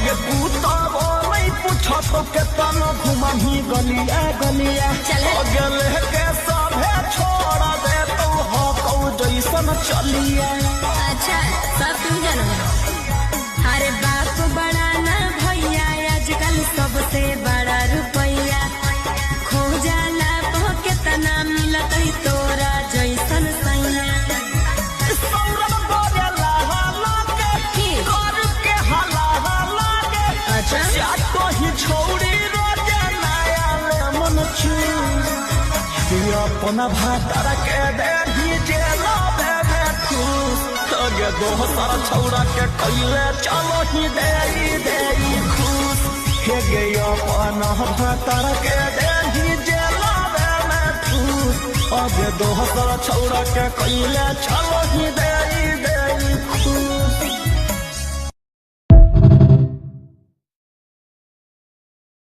के पूता नहीं पूछो तो के तन घुमा ही गलिया गलिया गले के सभे छोड़ दे तो हो कौ जैसन चलिया। अच्छा सब तुम जानो। अरे बाप बड़ा ना भैया आजकल सबसे बड़ा रुपया खो जाला के तना मिलत तोरा जैसन सैया। तो ही छोड़ी रोजे नया ले मन अपना भातर के दे जेला दे खुश लगे दोहरा छौड़ा के कैले चलो ही दे खुश हे गे अपना भातर के दे जेला दे खुश अगे दोहरा छौड़ा के कैले चलो ही दे